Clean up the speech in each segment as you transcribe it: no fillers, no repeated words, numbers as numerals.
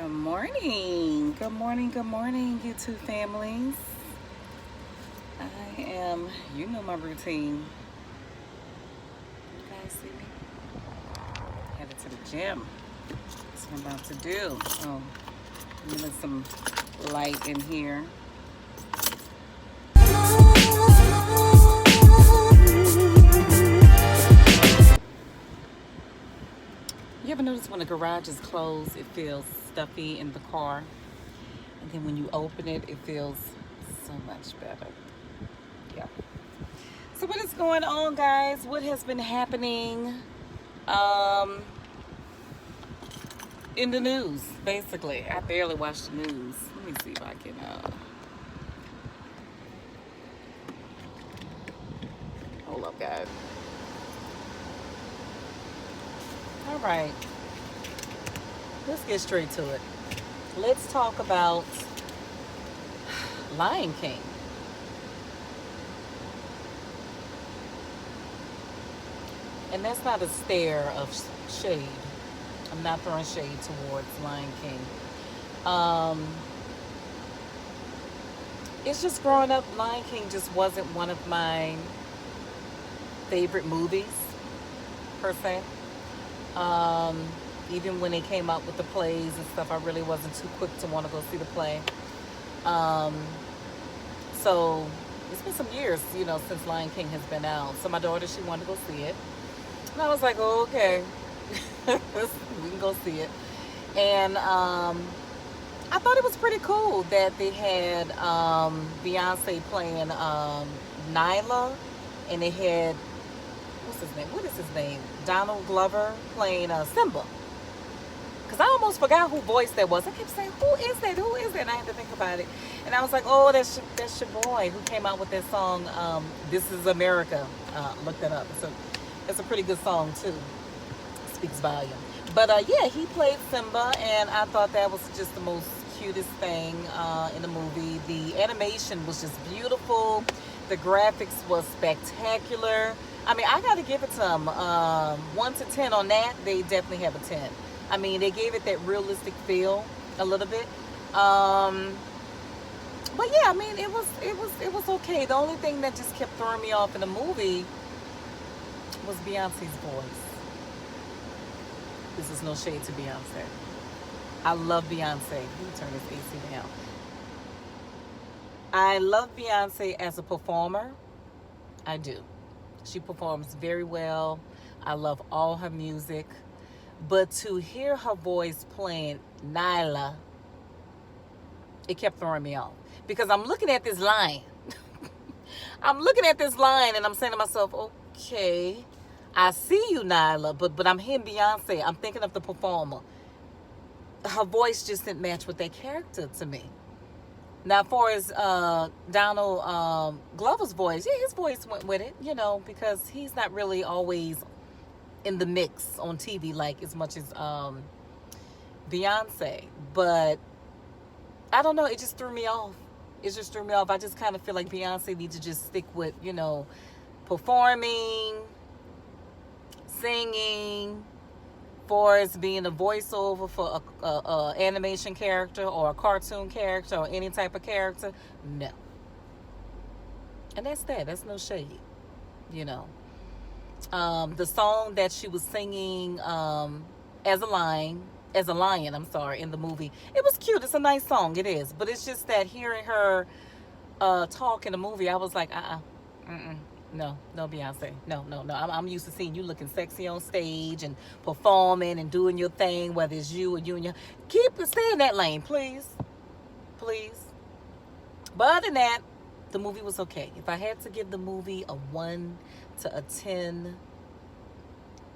Good morning. Good morning. Good morning, YouTube families. You know my routine. You guys see me? Headed to the gym. That's what I'm about to do. Oh, getting some light in here. You ever notice when a garage is closed, it feels stuffy in the car? And then when you open it, it feels so much better. Yeah. So what is going on, guys? What has been happening um, in the news, basically? I barely watch the news. Let me see if I can... hold up, guys. All right. Let's get straight to it. Let's talk about Lion King. And that's not a stare of shade. I'm not throwing shade towards Lion King. It's just growing up, Lion King just wasn't one of my favorite movies, per se. Even when they came out with the plays and stuff, I really wasn't too quick to want to go see the play. So it's been some years, since Lion King has been out. So my daughter, she wanted to go see it. And I was like, oh, okay, we can go see it. And I thought it was pretty cool that they had Beyonce playing Nyla, and they had, what's his name? What is his name? Donald Glover playing Simba. Because I almost forgot who voice that was. I kept saying, who is that? Who is that? And I had to think about it. And I was like, oh, that's your boy who came out with that song, This Is America. Look that up. It's a pretty good song, too. It speaks volume. But, yeah, he played Simba, and I thought that was just the most cutest thing in the movie. The animation was just beautiful. The graphics was spectacular. I mean, I got to give it to them. 1 to 10 on that, they definitely have a 10. I mean, they gave it that realistic feel a little bit. But yeah, I mean, it was okay. The only thing that just kept throwing me off in the movie was Beyonce's voice. This is no shade to Beyonce. I love Beyonce. Let me turn this AC down. I love Beyonce as a performer. I do. She performs very well. I love all her music. But to hear her voice playing Nyla, it kept throwing me off. Because I'm looking at this line. I'm looking at this line and I'm saying to myself, okay, I see you, Nyla, but I'm hearing Beyonce. I'm thinking of the performer. Her voice just didn't match with that character to me. Now, as far as Donald Glover's voice, yeah, his voice went with it, because he's not really always in the mix on TV like as much as Beyonce. But I don't know, it just threw me off. It just threw me off. I just kind of feel like Beyonce needs to just stick with, performing, singing, for as being a voiceover for a animation character or a cartoon character or any type of character. No. And that's that. That's no shade, The song that she was singing as a lion, in the movie, it was cute. It's a nice song. It is. But it's just that hearing her talk in the movie, I was like, no, Beyonce. No. I'm used to seeing you looking sexy on stage and performing and doing your thing, whether it's you or you and your... Stay in that lane, please. Please. But other than that, the movie was okay. If I had to give the movie a 1 to a 10,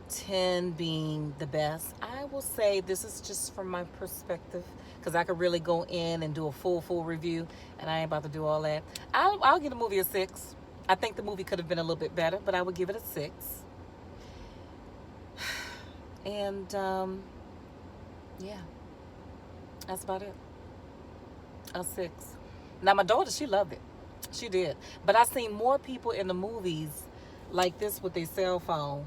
10 being the best, I will say, this is just from my perspective, because I could really go in and do a full review, and I ain't about to do all that. I'll give the movie a 6. I think the movie could have been a little bit better, but I would give it a 6. And, yeah, that's about it. A 6. Now, my daughter, she loved it. She did. But I seen more people in the movies like this with their cell phone.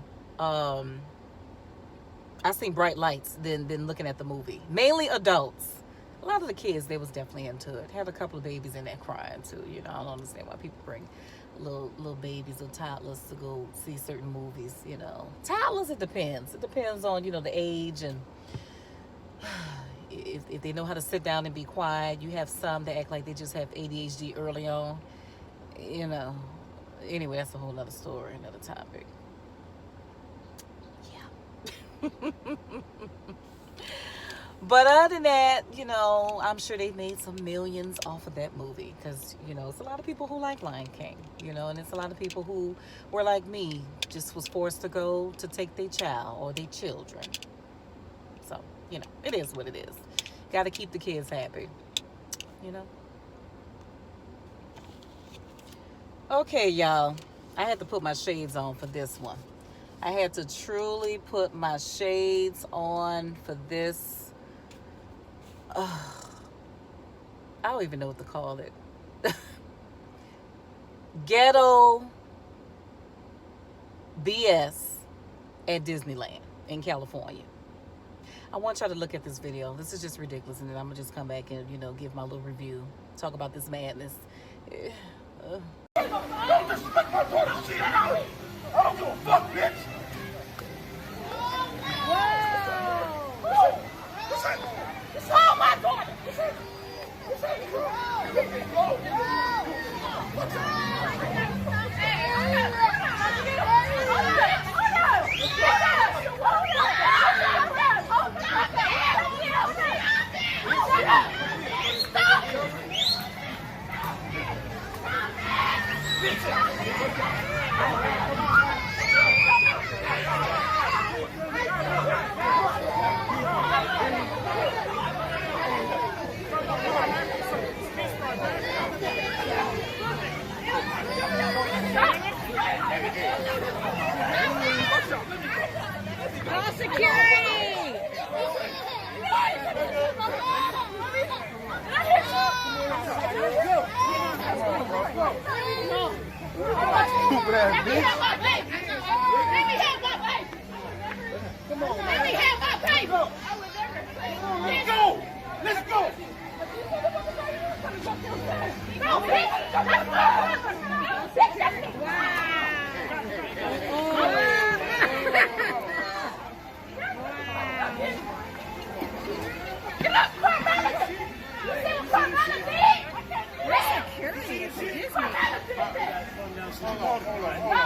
I seen bright lights than looking at the movie. Mainly adults. A lot of the kids, they was definitely into it. Had a couple of babies in there crying too. You know, I don't understand why people bring little babies or toddlers to go see certain movies. You know, toddlers, it depends. It depends on, you know, the age, and if they know how to sit down and be quiet. You have some that act like they just have ADHD early on. You know. Anyway, that's a whole other story, another topic. Yeah. But other than that, you know, I'm sure they made some millions off of that movie, because, you know, it's a lot of people who like Lion King, you know, and it's a lot of people who were like me, just was forced to go to take their child or their children. So, you know, it is what it is. Got to keep the kids happy, you know. Okay, y'all, I had to put my shades on for this one. I had to truly put my shades on for this. I don't even know what to call it. Ghetto BS at Disneyland in California. I want y'all to look at this video. This is just ridiculous, and then I'm gonna just come back and, you know, give my little review, talk about this madness. Don't disrespect my daughter's shit. I don't give a fuck, bitch. Whoa. This all my daughter. Stupid ass bitch. Let me have my baby. Come on, man. Let me have my baby. Let's go. Let's go. No, bitch. Let's go. Get up, Carmela. You see what Carmela did? Security is Disney. Hold on.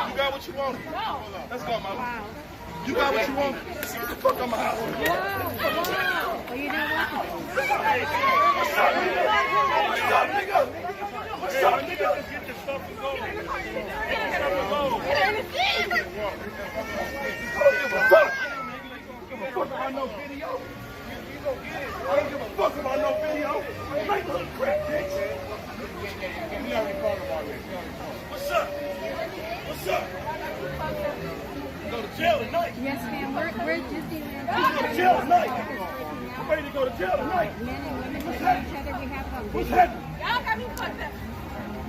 You got what you want? No. Let's go, mama. Wow. You got what you want? Get the fuck out my house. Wow. Well, you know what? What's up, nigga? What's up, nigga? Let's get this stuff to go. Give a fuck about no video. I don't give a fuck about no video. Make a little crap, bitch. We already called him already. What's up? What's up? You go to jail tonight? Yes, ma'am. We're Disneyland. You go to jail tonight? I'm ready to go to jail tonight. Men and women with each other. We have them. What's happening? Y'all got me fucked up.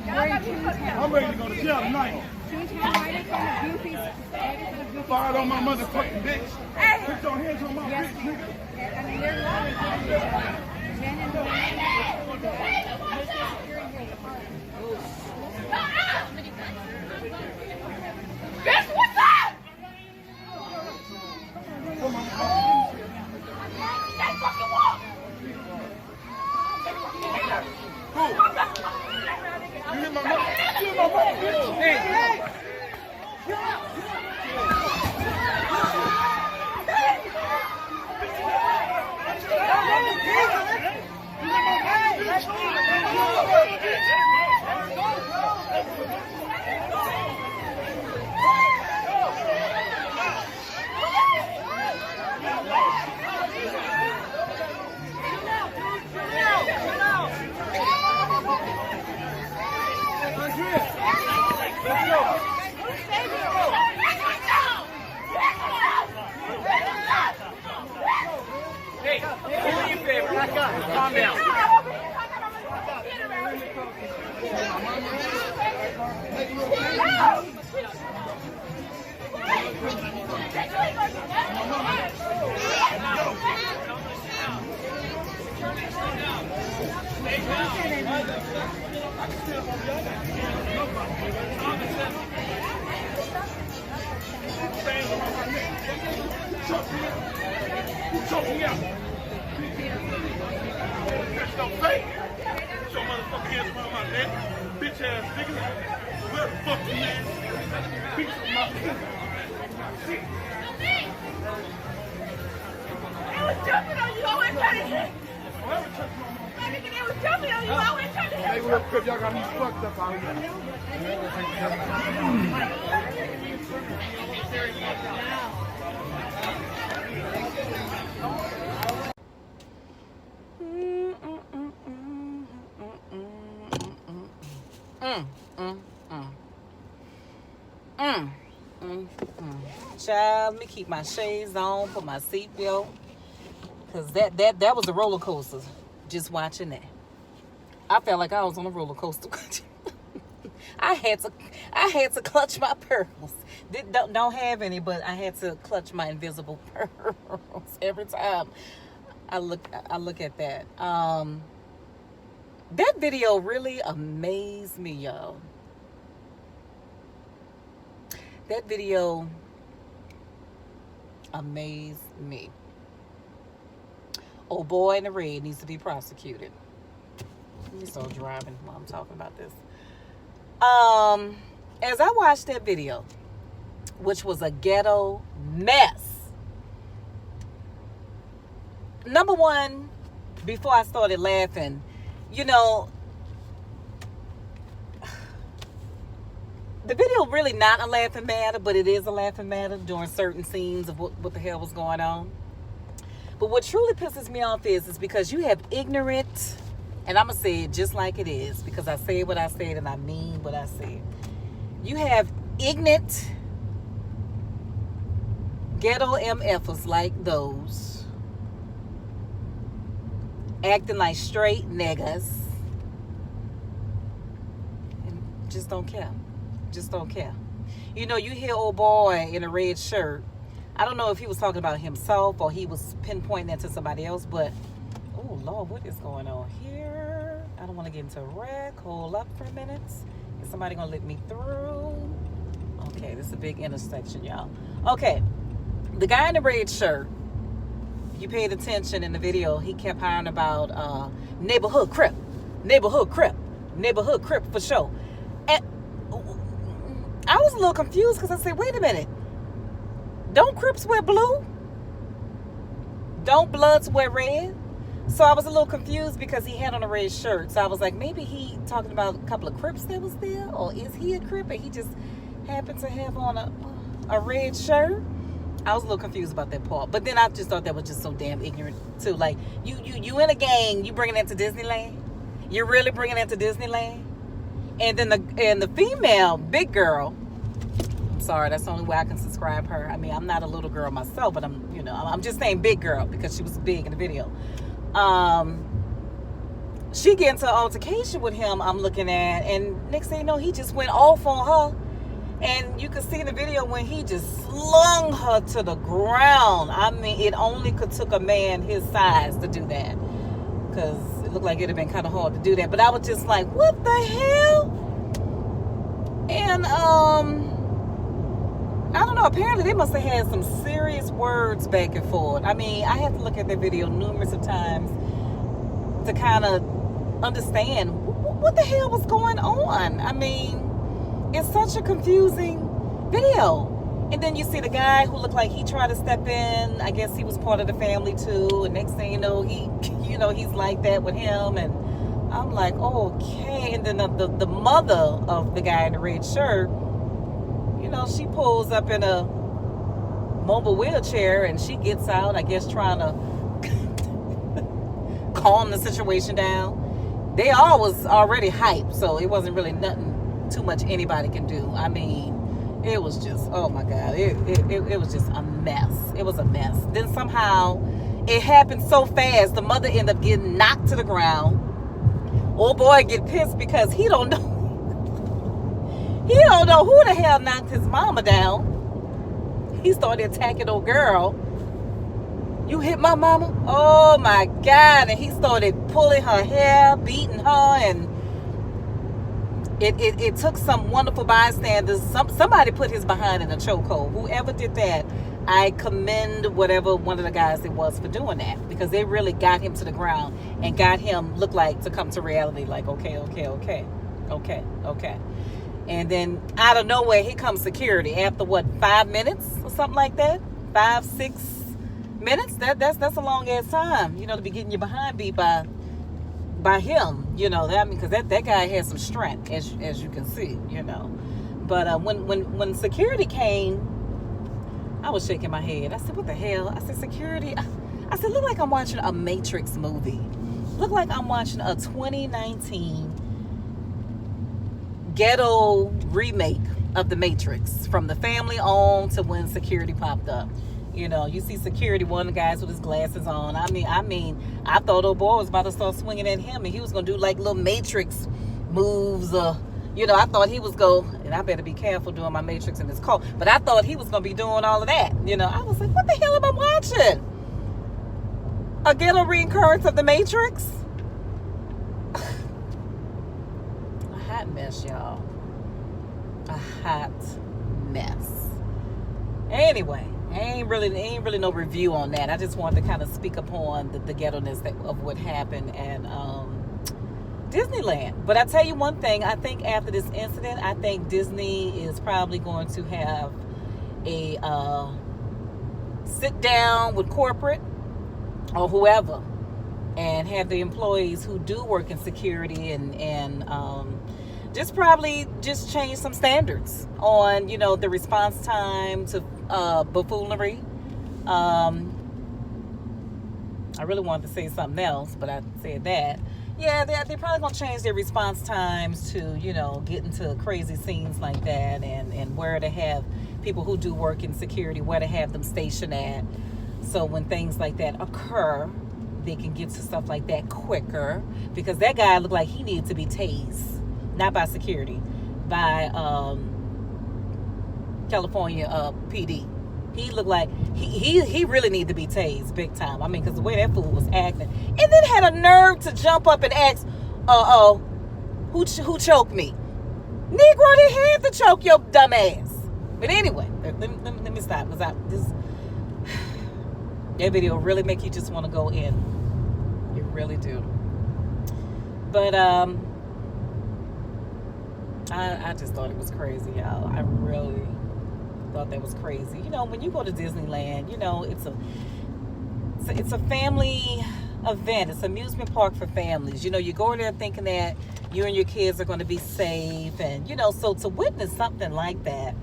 We're in Toontown. I'm ready to go to jail tonight. Toontown, right in front of Goofy's. Fired on my motherfucking bitch. Put your hands on my Yes, bitch, nigga. I mean, they're literally getting each other. Men and women. Bitch, what's up? That fucking wall. Who? You hit my mother. You hit my mother, bitch. Hey. choke me out. Bitch, don't fake. Put your motherfucking hands around my neck. Bitch ass nigga. Where the fuck you at? Bitch, my shit. It was jumping on you, always trying to hit. My nigga, it was jumping on you, always trying to hit. Hey, real quick, y'all got me fucked up out here. Child, let me keep my shades on, put my seatbelt, cause that was a roller coaster. Just watching that, I felt like I was on a roller coaster. I had to clutch my pearls. Don't have any, but I had to clutch my invisible pearls every time I look at that. That video really amazed me, y'all. That video amazed me. Oh boy in the red needs to be prosecuted. Let me start driving while I'm talking about this. As I watched that video, which was a ghetto mess. Number one, before I started laughing, you know, the video really not a laughing matter, but it is a laughing matter during certain scenes of what the hell was going on. But what truly pisses me off is because you have ignorant, and I'm going to say it just like it is, because I say what I said and I mean what I said. You have ignorant ghetto MFers like those acting like straight niggas and just don't care. Just don't care. You know, you hear old boy in a red shirt. I don't know if he was talking about himself or he was pinpointing that to somebody else, but oh Lord, what is going on here? I don't want to get into a wreck. Hold up for a minute. Is somebody gonna let me through? Okay, this is a big intersection, y'all. Okay, the guy in the red shirt, you paid attention in the video, he kept hiring about neighborhood crip for sure. And I was a little confused because I said, wait a minute. Don't Crips wear blue? Don't Bloods wear red? So I was a little confused because he had on a red shirt. So I was like, maybe he talking about a couple of Crips that was there? Or is he a Crip and he just happened to have on a red shirt? I was a little confused about that part. But then I just thought that was just so damn ignorant too. Like, you in a gang, you bringing it to Disneyland? You're really bringing it to Disneyland? And then the female, big girl, sorry, that's the only way I can describe her. I mean, I'm not a little girl myself, but I'm just saying big girl because she was big in the video. She get into an altercation with him, I'm looking at, and next thing you know, he just went off on her. And you could see in the video when he just slung her to the ground. I mean, it only could took a man his size to do that. Because it looked like it'd have been kind of hard to do that. But I was just like, what the hell? And, I don't know, apparently they must have had some serious words back and forth. I mean, I had to look at that video numerous of times to kind of understand what the hell was going on. I mean, it's such a confusing video. And then you see the guy who looked like he tried to step in. I guess he was part of the family too. And next thing you know, he's like that with him. And I'm like, okay. And then the mother of the guy in the red shirt, she pulls up in a mobile wheelchair and she gets out, I guess, trying to calm the situation down. They all was already hyped, so it wasn't really nothing too much anybody can do. I mean, it was just, oh my God, it was just a mess. It was a mess. Then somehow it happened so fast, the mother ended up getting knocked to the ground. Old boy get pissed because he don't know who the hell knocked his mama down. He started attacking old girl. You hit my mama? Oh my God. And he started pulling her hair, beating her, and it took some wonderful bystanders. Somebody put his behind in a chokehold. Whoever did that, I commend whatever one of the guys it was for doing that, because they really got him to the ground and got him look like to come to reality, like, okay. And then out of nowhere, here comes security after what, 5 minutes or something like that? 5-6 minutes? That's a long ass time, to be getting your behind beat by him, that, because that guy has some strength, as you can see, But when security came, I was shaking my head. I said, what the hell? I said, security? I said, look like I'm watching a Matrixx movie. Look like I'm watching a 2019 ghetto remake of the Matrixx, from the family on to when security popped up. You see security, one of the guys with his glasses on. I mean, I thought old boy was about to start swinging at him, and he was going to do like little Matrixx moves. I thought he was and I better be careful doing my Matrixx in this car, but I thought he was going to be doing all of that. I was like, what the hell am I watching? A ghetto reincarnate of the Matrixx? A hot mess, y'all. A hot mess. Anyway, ain't really no review on that. I just wanted to kind of speak upon the ghetto-ness of what happened at Disneyland. But I tell you one thing, I think after this incident, I think Disney is probably going to have a sit down with corporate or whoever, and have the employees who do work in security and just change some standards on the response time to buffoonery. I really wanted to say something else, but I said that. Yeah, they're probably going to change their response times to, get into crazy scenes like that, and where to have people who do work in security, where to have them stationed at. So when things like that occur, they can get to stuff like that quicker. Because that guy looked like he needed to be tased. Not by security, by California PD. He looked like he really needed to be tased big time. I mean, because the way that fool was acting, and then had a nerve to jump up and ask, who choked me? Negro didn't have to choke your dumb ass. But anyway, let me stop, because that video really make you just want to go in. You really do. But I just thought it was crazy, y'all. I really thought that was crazy. When you go to Disneyland, it's a family event. It's an amusement park for families. You go there thinking that you and your kids are going to be safe, and so to witness something like that,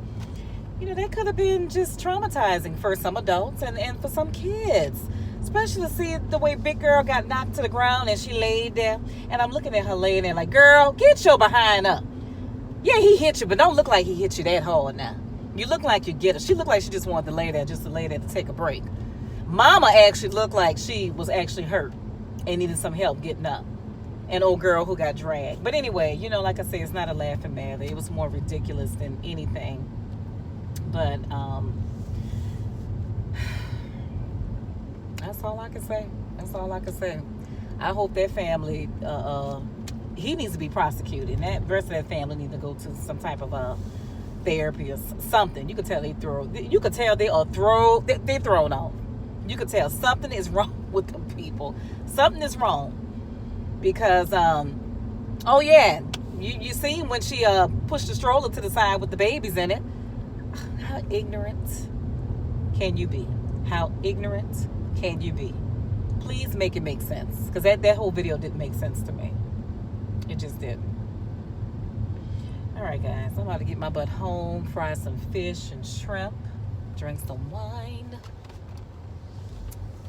that could have been just traumatizing for some adults and for some kids, especially to see the way big girl got knocked to the ground and she laid there, and I'm looking at her laying there like, girl, get your behind up. Yeah, he hit you, but don't look like he hit you that hard now. You look like you get her. She looked like she just wanted to lay there, to take a break. Mama actually looked like she was actually hurt and needed some help getting up. An old girl who got dragged. But anyway, like I say, it's not a laughing matter. It was more ridiculous than anything. But that's all I can say. I hope that family, he needs to be prosecuted. And that rest of that family needs to go to some type of therapy or something. You could tell they're thrown off. You could tell something is wrong with them people. Something is wrong. Because, you seen when she pushed the stroller to the side with the babies in it. How ignorant can you be? How ignorant can you be? Please make it make sense. Because that whole video didn't make sense to me. It just didn't. Alright guys, I'm about to get my butt home, fry some fish and shrimp, drink some wine,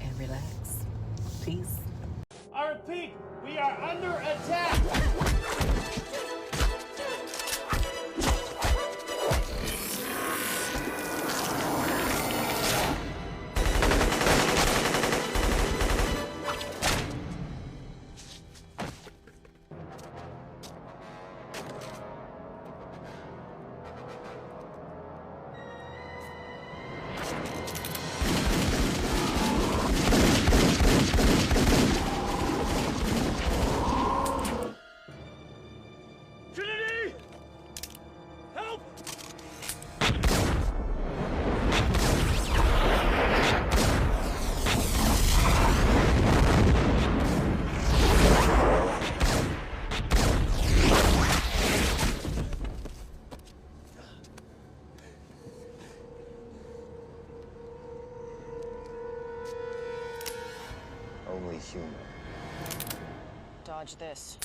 and relax. Peace. I repeat, we are under attack! humor. Dodge this.